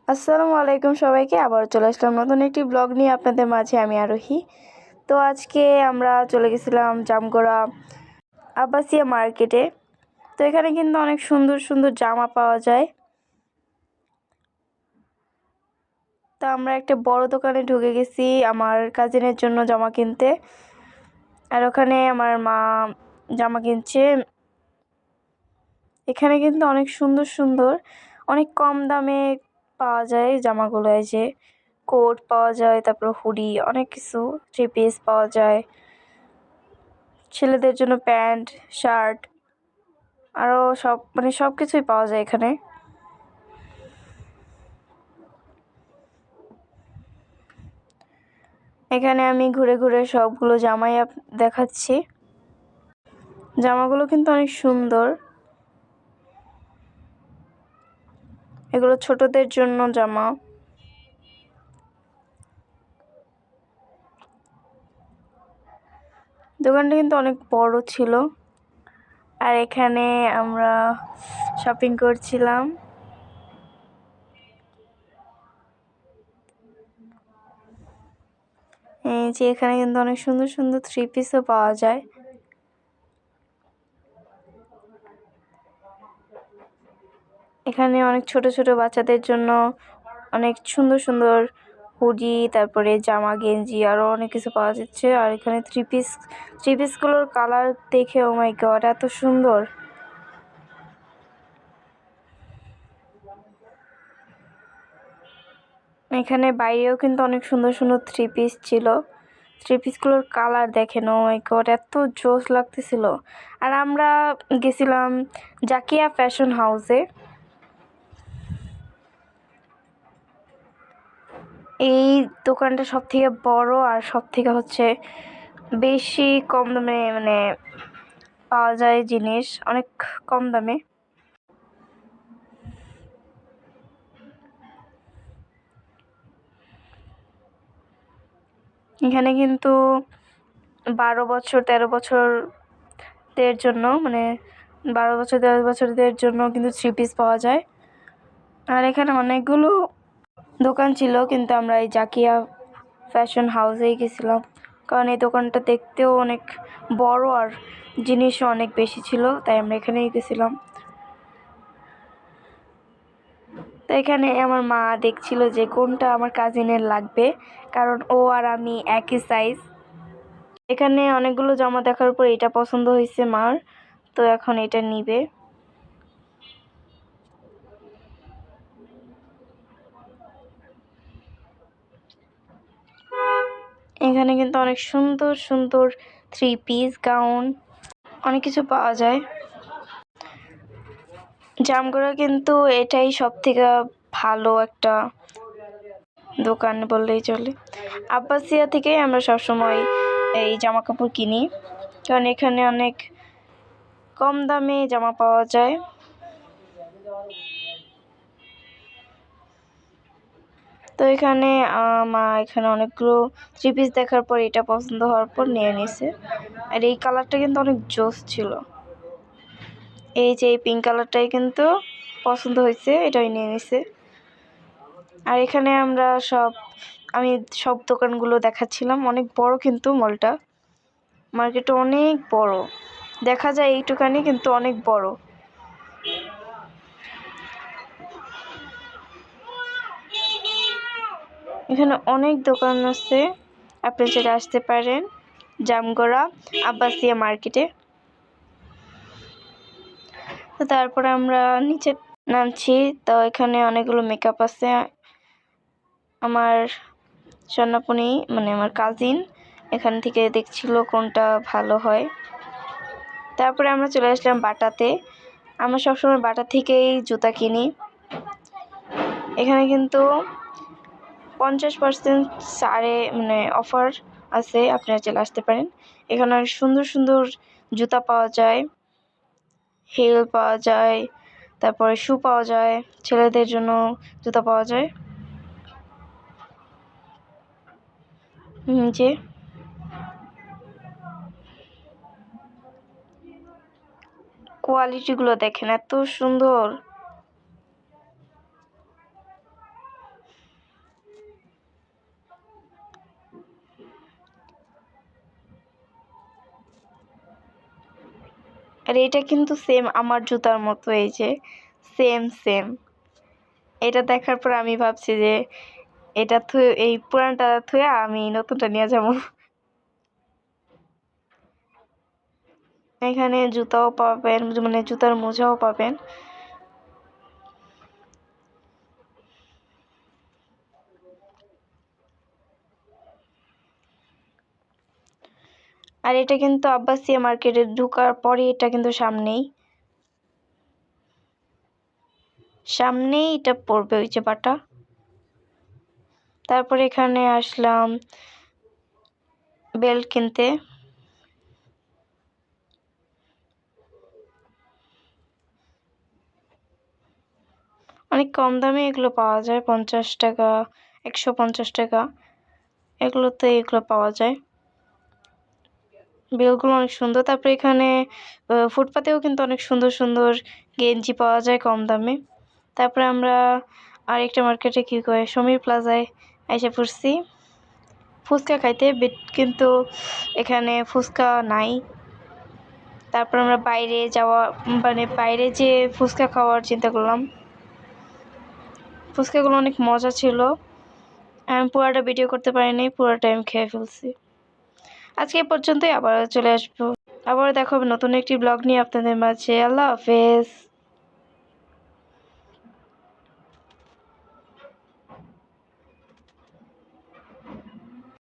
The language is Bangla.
আসসালামু আলাইকুম সবাইকে। আবার চলে আসলাম নতুন একটি ব্লগ নিয়ে আপনাদের মাঝে। আমি আরোহী। তো আজকে আমরা চলে গেছিলাম জামগড়া আব্বাসিয়া মার্কেটে। তো এখানে কিন্তু অনেক সুন্দর সুন্দর জামা পাওয়া যায়। তো আমরা একটা বড় দোকানে ঢুকে গেছি আমার কাজিনের জন্য জামা কিনতে। আর ওখানে আমার মা জামা কিনছে। এখানে কিন্তু অনেক সুন্দর সুন্দর অনেক কম দামে পাওয়া যায় জামাগুলো। এই যে কোট পাওয়া যায়, তারপর হুডি, অনেক কিছু, থ্রি পিস পাওয়া যায়, ছেলেদের জন্য প্যান্ট, শার্ট, আরও সব কিছুই পাওয়া যায় এখানে। এখানে আমি ঘুরে ঘুরে সবগুলো জামাই দেখাচ্ছি। জামাগুলো কিন্তু অনেক সুন্দর। এগুলো ছোটদের জন্য জামা। দোকানটা কিন্তু অনেক বড় ছিল। আর এখানে আমরা শপিং করছিলাম। এই যে এখানে কিন্তু অনেক সুন্দর সুন্দর থ্রি পিসও পাওয়া যায়। এখানে অনেক ছোট ছোট বাচ্চাদের জন্য অনেক সুন্দর সুন্দর হুডি, তারপরে জামা, গেঞ্জি, আরও অনেক কিছু পাওয়া যাচ্ছে। আর এখানে থ্রি পিসগুলোর কালার দেখে ও মাই গড, এত সুন্দর! এখানে বাইরেও কিন্তু অনেক সুন্দর সুন্দর থ্রি পিস ছিল। থ্রি পিসগুলোর কালার দেখেন, ও মাই গড, এত জোস লাগতেছিল। আর আমরা গেছিলাম জাকিয়া ফ্যাশন হাউসে। এই দোকানটা সব থেকে বড় আর সব থেকে বেশি কম দামে পাওয়া যায় জিনিস, অনেক কম দামে। এখানে কিন্তু 12 বছর 13 বছরদের জন্য 12 বছর 13 বছরদের জন্য কিন্তু থ্রি পিস পাওয়া যায়। আর এখানে অনেকগুলো দোকান ছিল, কিন্তু আমরা এই জাকিয়া ফ্যাশন হাউসেই গেছিলাম, কারণ এই দোকানটা দেখতেও অনেক বড় আর জিনিসও অনেক বেশি ছিল, তাই আমরা এখানেই গেছিলাম। তো এখানে আমার মা দেখছিল যে কোনটা আমার কাজিনের লাগবে, কারণ ও আর আমি একই সাইজ। এখানে অনেকগুলো জামা দেখার পর এটা পছন্দ হয়েছে মার, তো এখন এটা নিবে। এখানে কিন্তু অনেক সুন্দর সুন্দর থ্রি পিস, গাউন, অনেক কিছু পাওয়া যায়। জামগড়া কিন্তু এটাই সব থেকে ভালো একটা দোকান বললেই চলে। আব্বাসিয়া থেকেই আমরা সবসময় এই জামা কাপড় কিনি, কারণ এখানে অনেক কম দামে জামা পাওয়া যায়। তো এখানে এখানে অনেকগুলো থ্রি পিস দেখার পর এটা পছন্দ হওয়ার পর নিয়ে নিছে। আর এই কালারটা কিন্তু অনেক জোস ছিল। এই যে এই পিঙ্ক কালারটাই কিন্তু পছন্দ হয়েছে, এটাই নিয়ে নিছে। আর এখানে আমি সব দোকানগুলো দেখাচ্ছিলাম। অনেক বড় কিন্তু মলটা, মার্কেটটা অনেক বড়, দেখা যায় এইটুকানি কিন্তু অনেক বড়। এখানে অনেক দোকান আছে, আপনি চলে আসতে পারেন জামগড়া আব্বাসিয়া মার্কেটে। তো তারপরে আমরা নিচে নামছি। তো এখানে অনেকগুলো মেকআপ আছে। আমার সোনাপনি আমার কাজিন এখান থেকে দেখছিল কোনটা ভালো হয়। তারপরে আমরা চলে আসলাম বাটাতে। আমরা সবসময় বাটা থেকেই জুতা কিনি। এখানে কিন্তু 50% ছাড়ে অফার আছে, আপনারা চলে আসতে পারেন। এখানে অনেক সুন্দর সুন্দর জুতা পাওয়া যায়, হিল পাওয়া যায়, তারপরে শু পাওয়া যায়, ছেলেদের জন্য জুতা পাওয়া যায়। যে কোয়ালিটিগুলো দেখেন, এত সুন্দর। আর এটা কিন্তু সেম আমার জুতার মতো, এই যে সেম সেম। এটা দেখার পর আমি ভাবছি যে এটা এই পুরানটা থুয়ে আমি নতুনটা নিয়ে যাবো। এখানে জুতাও পাবেন, মানে জুতার মোজাও পাবেন। আর এটা কিন্তু আব্বাসিয়া মার্কেটে ঢোকার পরে, এটা কিন্তু সামনেই এটা পড়বে, ওই যে বাটা। তারপর এখানে আসলাম বেল্ট কিনতে। অনেক কম দামে এগুলো পাওয়া যায়, 50 টাকা, 150 টাকা, এগুলোতে এগুলো পাওয়া যায়। বেলগুলো অনেক সুন্দর। তারপরে এখানে ফুটপাতেও কিন্তু অনেক সুন্দর সুন্দর গেঞ্জি পাওয়া যায় কম দামে। তারপরে আমরা আরেকটা মার্কেটে কি কয় সমীর প্লাজায় এসে পড়ছি ফুচকা খাইতে, কিন্তু এখানে ফুচকা নাই। তারপর আমরা বাইরে যে ফুচকা খাওয়ার চিন্তা করলাম। ফুচকাগুলো অনেক মজা ছিল। আমি পুরোটা ভিডিও করতে পারিনি, পুরোটা আমি খেয়ে ফেলছি। আজকে এ পর্যন্তই, আবার চলে আসবো, আবার দেখা হবে নতুন একটি ব্লগ নিয়ে আপনাদের মাঝে। আল্লাহ হাফেজ।